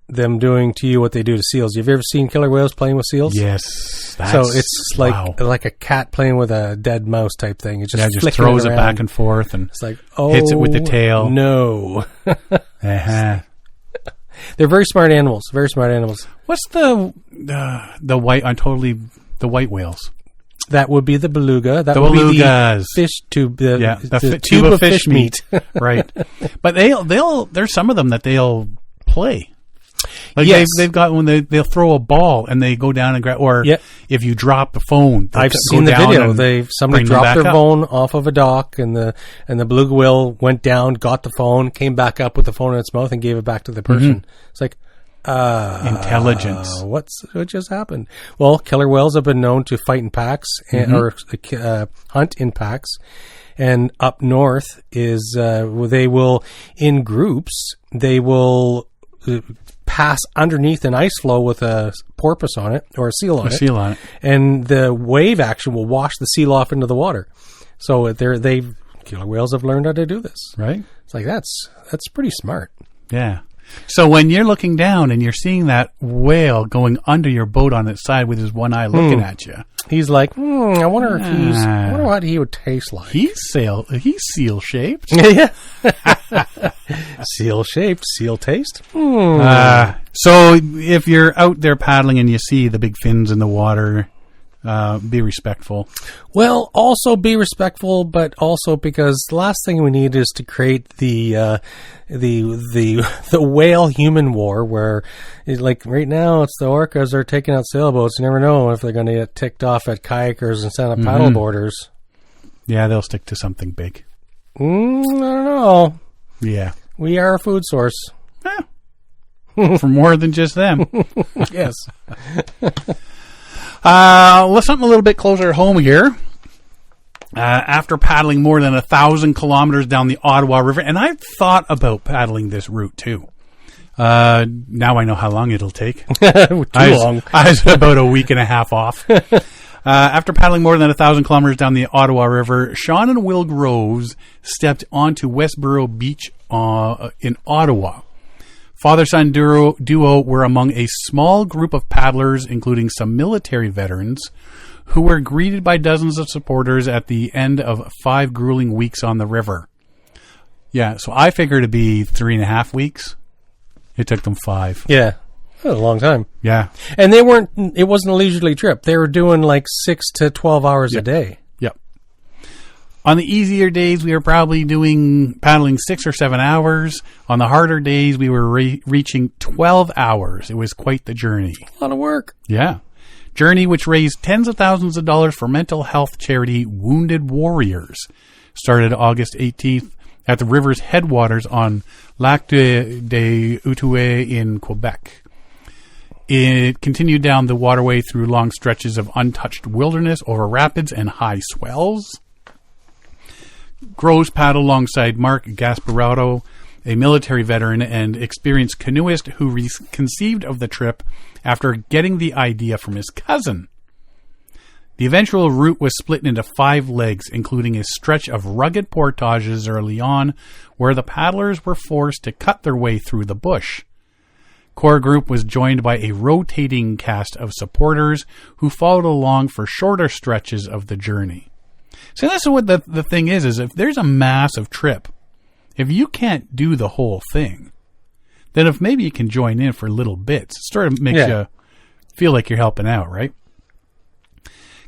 them doing to you what they do to seals? Have you ever seen killer whales playing with seals? Yes. So it's like a cat playing with a dead mouse type thing. It just throws it back and forth and it's like, hits it with the tail. No. Uh-huh. They're very smart animals. Very smart animals. What's the white whales? That would be the beluga. That would belugas. Be the fish tube. The tube of fish meat. Right. But there's some of them that they'll play. Like they've got when they'll throw a ball and they go down and grab, or if you drop the phone, I've seen the video. Somebody dropped their phone off of a dock, and the beluga whale went down, got the phone, came back up with the phone in its mouth, and gave it back to the person. Mm-hmm. It's like intelligence. What just happened? Well, killer whales have been known to fight in packs or hunt in packs, and up north is they will in groups. They will pass underneath an ice floe with a porpoise on it or a seal on it, and the wave action will wash the seal off into the water. So killer whales have learned how to do this. Right? It's like that's pretty smart. Yeah. So when you're looking down and you're seeing that whale going under your boat on its side with his one eye looking at you, he's like, I wonder what he would taste like. He's seal shaped. Yeah. Seal shaped, seal taste. So if you're out there paddling and you see the big fins in the water, be respectful. Well, also be respectful, but also because the last thing we need is to create the whale human war, where like right now it's the orcas are taking out sailboats. You never know if they're going to get ticked off at kayakers and stand-up paddleboarders. Yeah, they'll stick to something big. I don't know. Yeah, we are a food source. For more than just them. Yes. Something a little bit closer at home here. After paddling more than 1,000 kilometers down the Ottawa River, and I've thought about paddling this route too. Now I know how long it'll take. Too long. I was about a week and a half off. After paddling more than 1,000 kilometers down the Ottawa River, Sean and Will Groves stepped onto Westboro Beach in Ottawa. Father-son duo were among a small group of paddlers, including some military veterans, who were greeted by dozens of supporters at the end of 5 grueling weeks on the river. Yeah, so I figured it'd be 3.5 weeks. It took them 5. Yeah. A long time. Yeah. And it wasn't a leisurely trip. They were doing like 6 to 12 hours a day. Yep. On the easier days, we were probably paddling 6 or 7 hours. On the harder days, we were reaching 12 hours. It was quite the journey. A lot of work. Yeah. Journey which raised tens of thousands of dollars for mental health charity Wounded Warriors. Started August 18th at the river's headwaters on Lac de Outaouais in Quebec. It continued down the waterway through long stretches of untouched wilderness over rapids and high swells. Groves paddled alongside Mark Gasparotto, a military veteran and experienced canoeist who conceived of the trip after getting the idea from his cousin. The eventual route was split into 5 legs, including a stretch of rugged portages early on, where the paddlers were forced to cut their way through the bush. Core group was joined by a rotating cast of supporters who followed along for shorter stretches of the journey. So that's what the thing is if there's a massive trip, if you can't do the whole thing, then if maybe you can join in for little bits, it sort of makes you feel like you're helping out, right?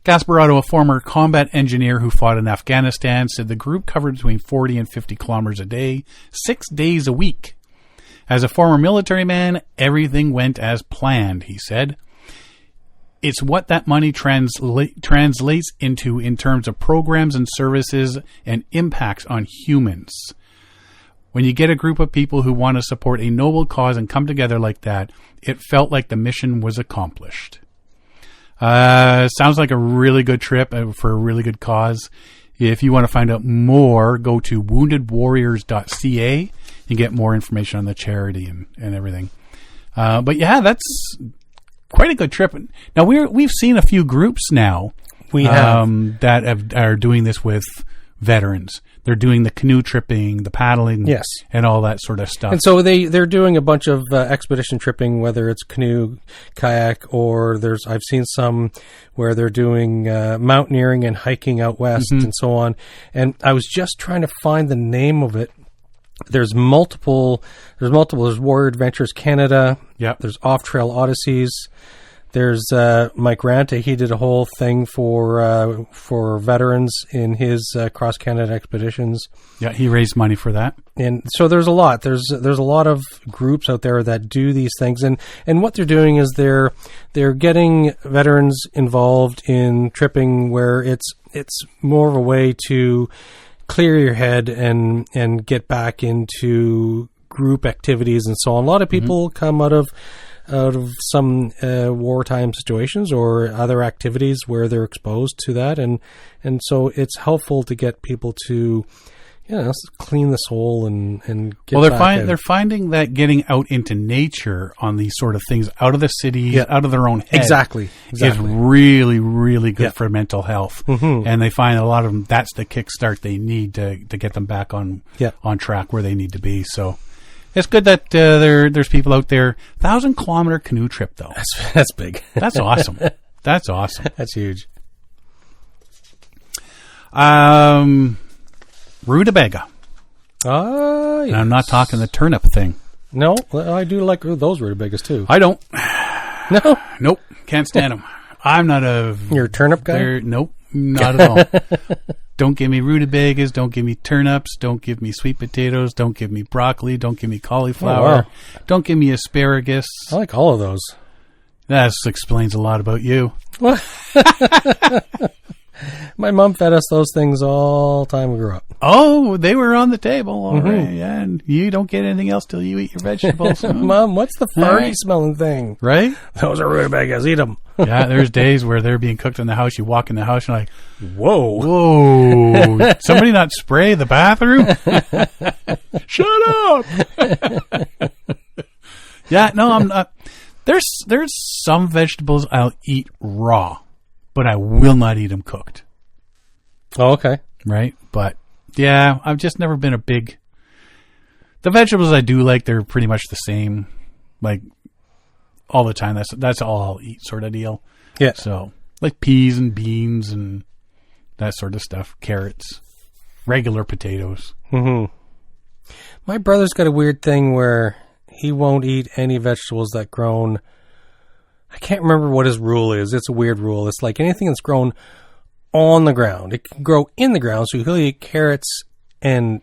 Gasparotto, a former combat engineer who fought in Afghanistan, said the group covered between 40 and 50 kilometers a day, 6 days a week. As a former military man, everything went as planned, he said. It's what that money translates into in terms of programs and services and impacts on humans. When you get a group of people who want to support a noble cause and come together like that, it felt like the mission was accomplished. Sounds like a really good trip for a really good cause. If you want to find out more, go to woundedwarriors.ca and get more information on the charity and everything. But yeah, that's quite a good trip. Now we've seen a few groups now. We have that are doing this with veterans. They're doing the canoe tripping, the paddling, and all that sort of stuff. And so they're doing a bunch of expedition tripping, whether it's canoe, kayak, or I've seen some where they're doing mountaineering and hiking out west and so on. And I was just trying to find the name of it. There's multiple. There's Warrior Adventures Canada. Yep. There's Off Trail Odysseys. There's Mike Ranta. He did a whole thing for veterans in his cross Canada expeditions. Yeah, he raised money for that. And so there's a lot. There's a lot of groups out there that do these things, and what they're doing is they're getting veterans involved in tripping, where it's more of a way to clear your head and get back into group activities and so on. A lot of people come out of some wartime situations or other activities where they're exposed to that, and so it's helpful to get people to clean the soul and get they're finding that getting out into nature on these sort of things, out of the city, out of their own head, exactly is really, really good for mental health. And they find a lot of them, that's the kickstart they need to get them back on track where they need to be. So it's good that there's people out there. 1,000-kilometer canoe trip, though. That's big. That's awesome. That's awesome. That's huge. Rutabaga. Oh, yes. And I'm not talking the turnip thing. No, I do like those rutabagas too. I don't. No? Nope. Can't stand them. I'm not a... You're a turnip guy? Nope. Not at all. Don't give me rutabagas. Don't give me turnips. Don't give me sweet potatoes. Don't give me broccoli. Don't give me cauliflower. Oh, wow. Don't give me asparagus. I like all of those. That explains a lot about you. What? My mom fed us those things all the time we grew up. Oh, they were on the table. All right. Yeah, and you don't get anything else till you eat your vegetables. Mom, what's the farty smelling thing? Right? Those are rutabagas. Eat them. Yeah, there's days where they're being cooked in the house. You walk in the house and you're like, whoa. Somebody not spray the bathroom? Shut up. Yeah, no, I'm not. There's some vegetables I'll eat raw, but I will not eat them cooked. Oh, okay. Right? But, yeah, I've just never been a big... The vegetables I do like, they're pretty much the same, like, all the time. That's all I'll eat sort of deal. Yeah. So, like peas and beans and that sort of stuff. Carrots. Regular potatoes. Mm-hmm. My brother's got a weird thing where he won't eat any vegetables that grown... I can't remember what his rule is. It's a weird rule. It's like anything that's grown on the ground. It can grow in the ground, so he'll eat carrots and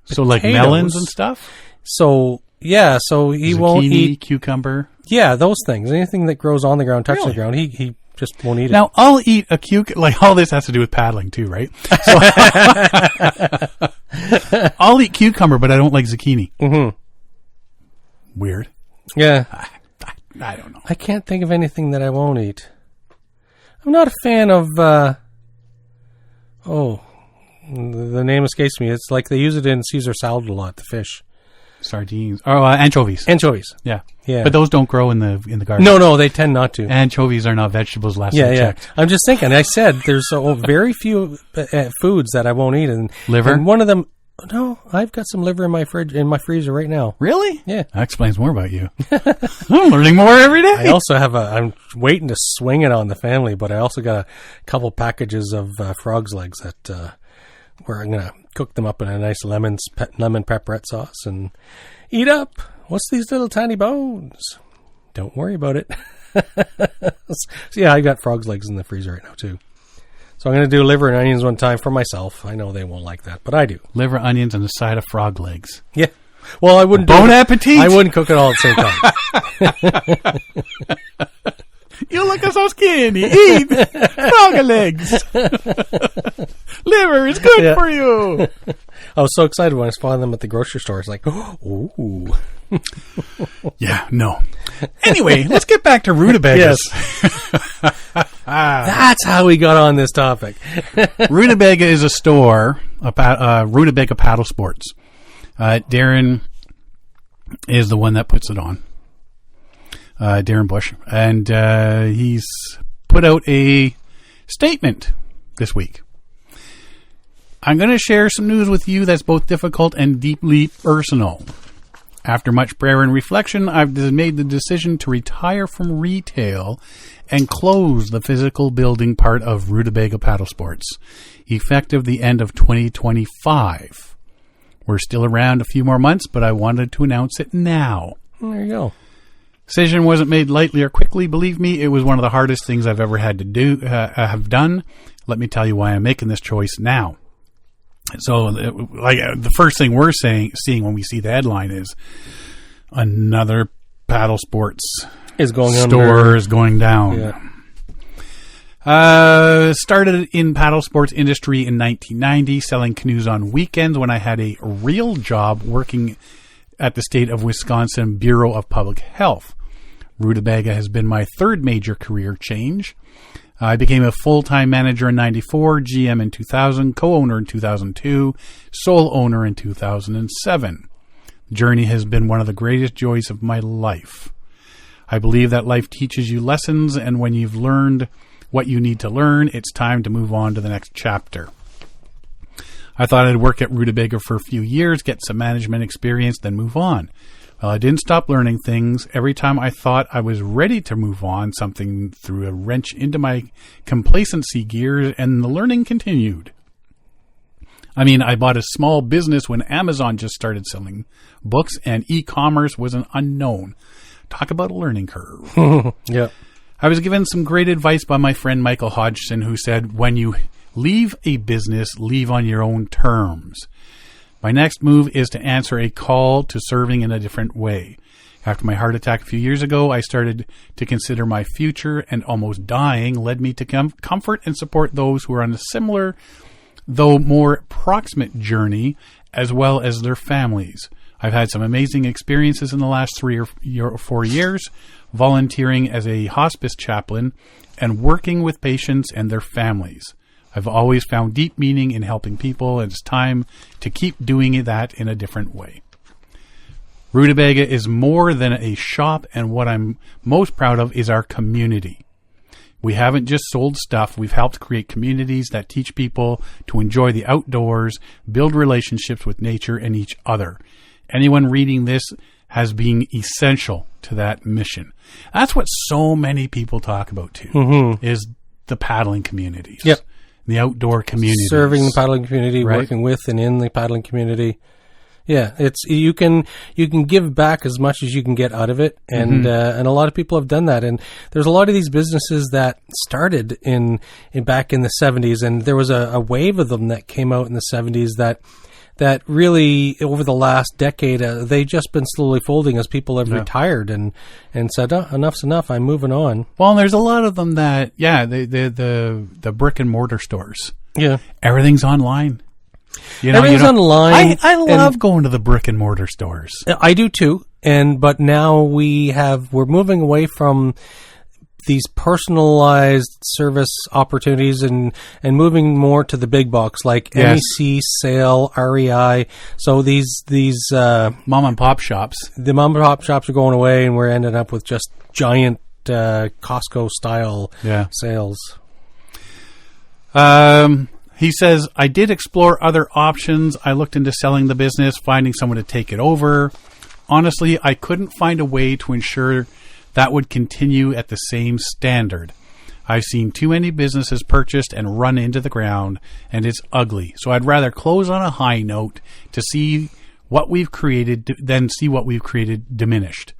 so like melons and stuff? So, yeah, so he won't eat... cucumber? Yeah, those things. Anything that grows on the ground, touches the ground, he just won't eat it. Now, I'll eat a cucumber... Like, all this has to do with paddling, too, right? So, I'll eat cucumber, but I don't like zucchini. Mm-hmm. Weird. Yeah. I don't know. I can't think of anything that I won't eat. I'm not a fan of... the name escapes me. It's like they use it in Caesar salad a lot, the fish. Sardines. Oh, anchovies. Anchovies. Yeah. But those don't grow in the garden. No, they tend not to. Anchovies are not vegetables, last I checked. I'm just thinking. I said there's very few foods that I won't eat. And liver? And one of them... No, I've got some liver in my freezer right now. Really? Yeah. That explains more about you. I'm learning more every day. I also have I'm waiting to swing it on the family, but I also got a couple packages of frog's legs that where I'm going to cook them up in a nice lemon pepperette sauce and eat up. What's these little tiny bones? Don't worry about it. So yeah, I got frog's legs in the freezer right now too. So I'm going to do liver and onions one time for myself. I know they won't like that, but I do. Liver, onions, and a side of frog legs. Yeah. Well, I wouldn't... Bon appetit! I wouldn't cook it all at the same time. You look so skinny. Eat frog legs. Liver is good for you. I was so excited when I saw them at the grocery store. It's like, ooh. Yeah, no. Anyway, let's get back to rutabagas. Yes. That's how we got on this topic. Rutabaga is a store, Rutabaga Paddlesports. Darren is the one that puts it on. Darren Bush. And he's put out a statement this week. I'm going to share some news with you that's both difficult and deeply personal. After much prayer and reflection, I've made the decision to retire from retail and close the physical building part of Rutabaga Paddlesports, effective the end of 2025. We're still around a few more months, but I wanted to announce it now. There you go. Decision wasn't made lightly or quickly. Believe me, it was one of the hardest things I've ever had to have done. Let me tell you why I'm making this choice now. So, the first thing we're seeing when we see the headline is another paddle sports store is going down. Yeah. Started in paddle sports industry in 1990, selling canoes on weekends when I had a real job working at the state of Wisconsin Bureau of Public Health. Rutabaga has been my third major career change. I became a full-time manager in 94, GM in 2000, co-owner in 2002, sole owner in 2007. The journey has been one of the greatest joys of my life. I believe that life teaches you lessons, and when you've learned what you need to learn, it's time to move on to the next chapter. I thought I'd work at Rutabaga for a few years, get some management experience, then move on. Well, I didn't stop learning things. Every time I thought I was ready to move on, something threw a wrench into my complacency gears, and the learning continued. I mean, I bought a small business when Amazon just started selling books, and e-commerce was an unknown. Talk about a learning curve. Yeah. I was given some great advice by my friend Michael Hodgson, who said, when you leave a business, leave on your own terms. My next move is to answer a call to serving in a different way. After my heart attack a few years ago, I started to consider my future, and almost dying led me to comfort and support those who are on a similar, though more proximate journey, as well as their families. I've had some amazing experiences in the last 3 or 4 years, volunteering as a hospice chaplain and working with patients and their families. I've always found deep meaning in helping people, and it's time to keep doing that in a different way. Rutabaga is more than a shop, and what I'm most proud of is our community. We haven't just sold stuff. We've helped create communities that teach people to enjoy the outdoors, build relationships with nature and each other. Anyone reading this has been essential to that mission. That's what so many people talk about too, is the paddling communities. Yep. The outdoor community. Serving the paddling community, right? Working with and in the paddling community. Yeah, it's you can give back as much as you can get out of it, and a lot of people have done that. And there's a lot of these businesses that started in back in the 70s, and there was a wave of them that came out in the 70s that really over the last decade they've just been slowly folding as people have retired and said, enough's enough, I'm moving on. Well, and there's a lot of them that the brick and mortar stores. Yeah, everything's online. Everything's online. I love going to the brick and mortar stores. I do too. But now we're moving away from these personalized service opportunities and moving more to the big box like MEC, Sale, REI. So these mom and pop shops. The mom and pop shops are going away, and we're ending up with just giant Costco style sales. He says, I did explore other options. I looked into selling the business, finding someone to take it over. Honestly, I couldn't find a way to ensure that would continue at the same standard. I've seen too many businesses purchased and run into the ground, and it's ugly. So I'd rather close on a high note to see what we've created than see what we've created diminished.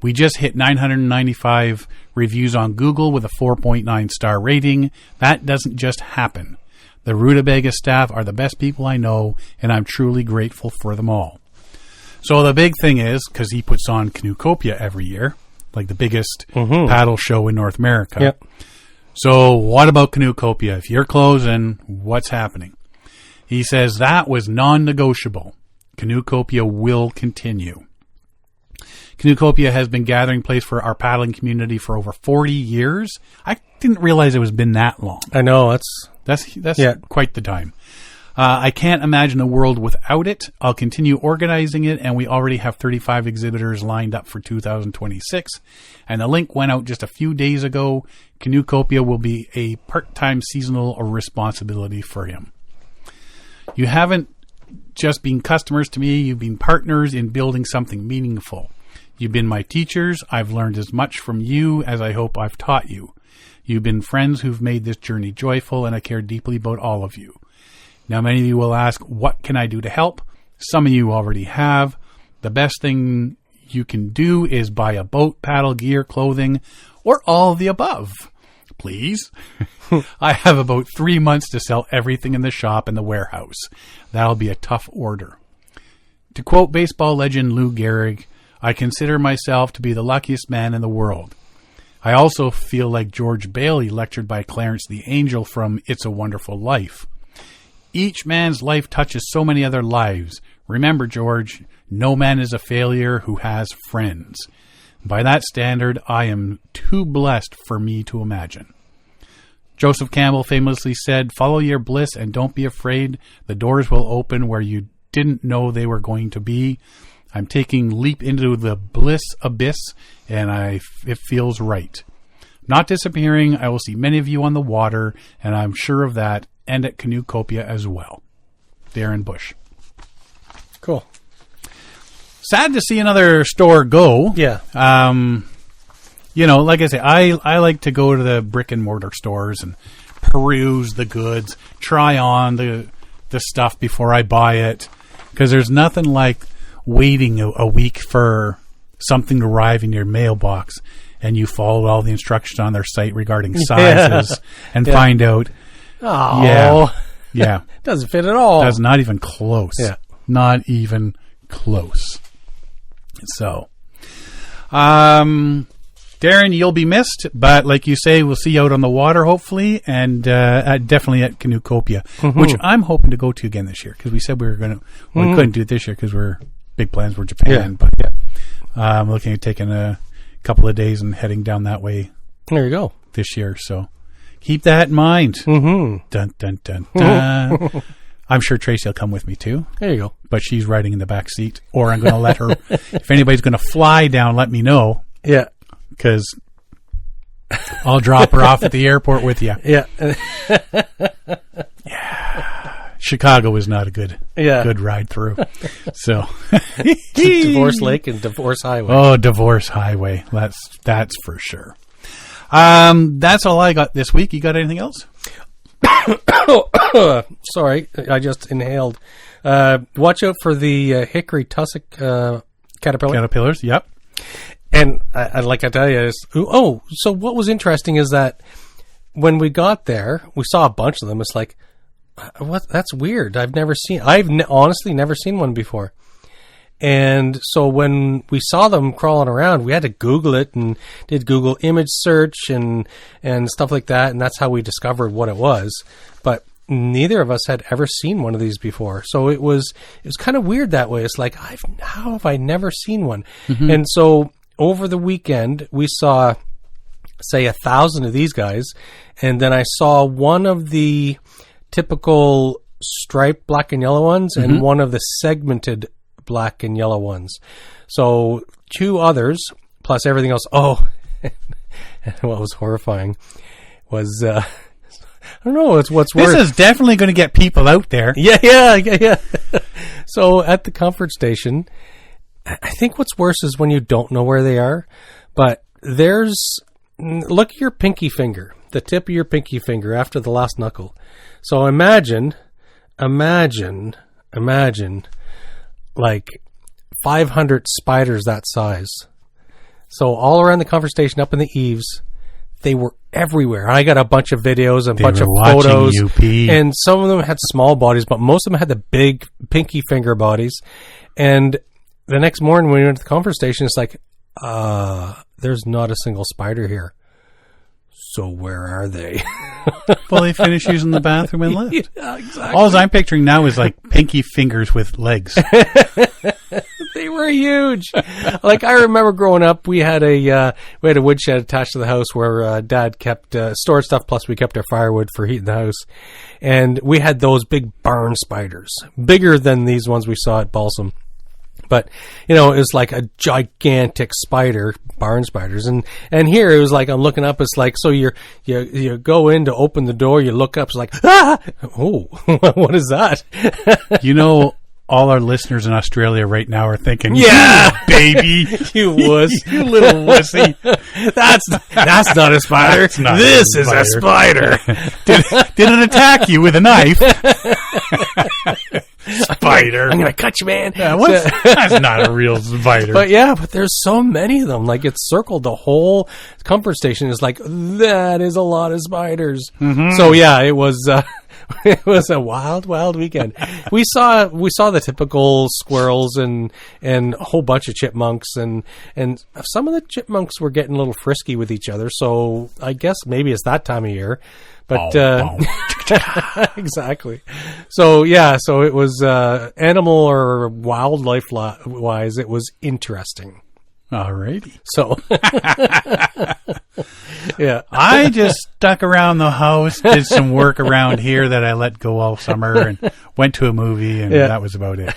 We just hit 995 reviews on Google with a 4.9 star rating. That doesn't just happen. The Rutabaga staff are the best people I know, and I'm truly grateful for them all. So the big thing is, because he puts on Canoecopia every year, like the biggest paddle show in North America. Yep. So what about Canoecopia? If you're closing, what's happening? He says that was non-negotiable. Canoecopia will continue. Canoecopia has been gathering place for our paddling community for over 40 years. I didn't realize it was been that long. I know, that's quite the time. I can't imagine a world without it. I'll continue organizing it, and we already have 35 exhibitors lined up for 2026. And the link went out just a few days ago. Canoecopia will be a part-time seasonal responsibility for him. You haven't just been customers to me. You've been partners in building something meaningful. You've been my teachers. I've learned as much from you as I hope I've taught you. You've been friends who've made this journey joyful, and I care deeply about all of you. Now, many of you will ask, what can I do to help? Some of you already have. The best thing you can do is buy a boat, paddle, gear, clothing, or all of the above. Please. I have about 3 months to sell everything in the shop and the warehouse. That'll be a tough order. To quote baseball legend Lou Gehrig, I consider myself to be the luckiest man in the world. I also feel like George Bailey lectured by Clarence the Angel from It's a Wonderful Life. Each man's life touches so many other lives. Remember, George, no man is a failure who has friends. By that standard, I am too blessed for me to imagine. Joseph Campbell famously said, follow your bliss and don't be afraid. The doors will open where you didn't know they were going to be. I'm taking leap into the bliss abyss, and it feels right. Not disappearing, I will see many of you on the water, and I'm sure of that, and at Canoecopia as well. Darren Bush. Cool. Sad to see another store go. Yeah. Like I say, I like to go to the brick and mortar stores and peruse the goods, try on the stuff before I buy it, because there's nothing like waiting a week for something to arrive in your mailbox, and you follow all the instructions on their site regarding sizes and find out, doesn't fit at all. That's not even close. Yeah. Not even close. So, Darren, you'll be missed, but like you say, we'll see you out on the water, hopefully, and definitely at Canoecopia, which I'm hoping to go to again this year, because we said we were going to, we couldn't do it this year because big plans were Japan, but I'm looking at taking a couple of days and heading down that way. There you go. This year, so keep that in mind. Dun, dun, dun, dun. I'm sure Tracy will come with me too. There you go. But she's riding in the back seat, or I'm going to let her. If anybody's going to fly down, let me know. Yeah. Because I'll drop her off at the airport with you. Yeah. Yeah. Chicago is not a good ride through. So Divorce Lake and Divorce Highway. Oh, Divorce Highway. That's for sure. That's all I got this week. You got anything else? Sorry, I just inhaled. Watch out for the hickory tussock caterpillar. Caterpillars, yep. And I tell you, so what was interesting is that when we got there, we saw a bunch of them. It's like, what? That's weird. I've honestly never seen one before. And so when we saw them crawling around, we had to Google it and did Google image search and stuff like that. And that's how we discovered what it was. But neither of us had ever seen one of these before. So it was kind of weird that way. It's like, how have I never seen one? Mm-hmm. And so over the weekend, we saw, say, 1,000 of these guys. And then I saw one of the typical striped black and yellow ones and one of the segmented black and yellow ones. So 2 others plus everything else. Oh, and what was horrifying was I don't know. It's what's worse. This is definitely going to get people out there. Yeah. So at the comfort station, I think what's worse is when you don't know where they are. But look at your pinky finger, the tip of your pinky finger after the last knuckle. So imagine. Like 500 spiders that size. So all around the comfort station, up in the eaves, they were everywhere. I got a bunch of videos and a bunch of photos. And some of them had small bodies, but most of them had the big pinky finger bodies. And the next morning when we went to the comfort station, it's like, there's not a single spider here. So where are they? Well, they finished using the bathroom and left. Yeah, exactly. All I'm picturing now is like pinky fingers with legs. They were huge. Like I remember growing up, we had a woodshed attached to the house where Dad kept stored stuff. Plus, we kept our firewood for heating the house, and we had those big barn spiders, bigger than these ones we saw at Balsam. But, it was like a gigantic spider, barn spiders. And here it was like, I'm looking up, it's like, so you go in to open the door, you look up, it's like, ah! Oh, what is that? All our listeners in Australia right now are thinking, yeah, baby, you wuss, you little wussy. That's not a spider. This is a spider. Did it attack you with a knife? Spider. I'm gonna cut you, man. Yeah, that's not a real spider. But there's so many of them. Like it's circled the whole comfort station. It's like that is a lot of spiders. Mm-hmm. So it was. It was a wild weekend. We saw the typical squirrels and a whole bunch of chipmunks and some of the chipmunks were getting a little frisky with each other. So I guess maybe it's that time of year. But exactly. So so it was animal or wildlife wise, it was interesting. Alrighty. So, I just stuck around the house, did some work around here that I let go all summer, and went to a movie, and that was about it.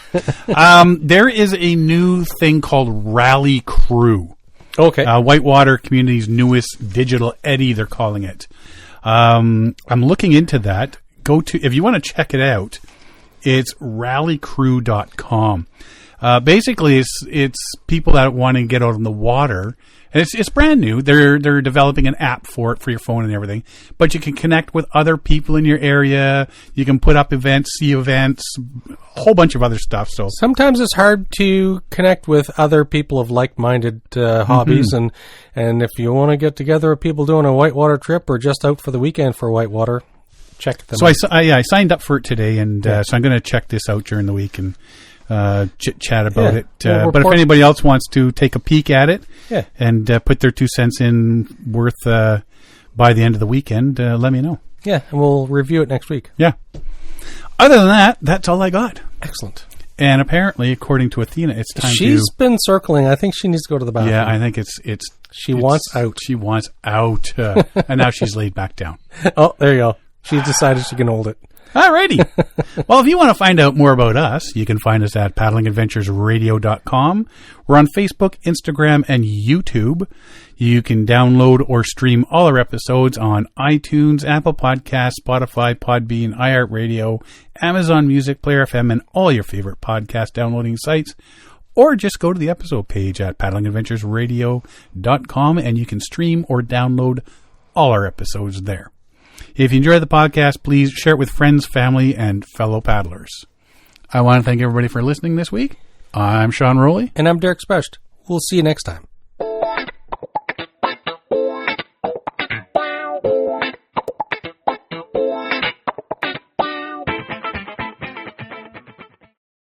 There is a new thing called Rally Crew. Okay. Whitewater Community's newest digital eddy, they're calling it. I'm looking into that. If you want to check it out, it's rallycrew.com. Basically, it's people that want to get out on the water, and it's brand new. They're developing an app for it for your phone and everything. But you can connect with other people in your area. You can put up events, see events, a whole bunch of other stuff. So sometimes it's hard to connect with other people of like-minded hobbies, and if you want to get together with people doing a whitewater trip or just out for the weekend for whitewater, check them out. So I signed up for it today, and so I'm going to check this out during the week and chit chat about it. But if anybody else wants to take a peek at it and put their 2 cents in worth by the end of the weekend, let me know. Yeah, and we'll review it next week. Yeah. Other than that, that's all I got. Excellent. And apparently, according to Athena, it's time She's been circling. I think she needs to go to the bathroom. Yeah, I think She wants out. She wants out. And now she's laid back down. Oh, there you go. She decided she can hold it. Alrighty. Well, if you want to find out more about us, you can find us at paddlingadventuresradio.com. We're on Facebook, Instagram, and YouTube. You can download or stream all our episodes on iTunes, Apple Podcasts, Spotify, Podbean, iHeartRadio, Amazon Music, Player FM, and all your favorite podcast downloading sites. Or just go to the episode page at paddlingadventuresradio.com and you can stream or download all our episodes there. If you enjoy the podcast, please share it with friends, family, and fellow paddlers. I want to thank everybody for listening this week. I'm Sean Rowley. And I'm Derek Specht. We'll see you next time.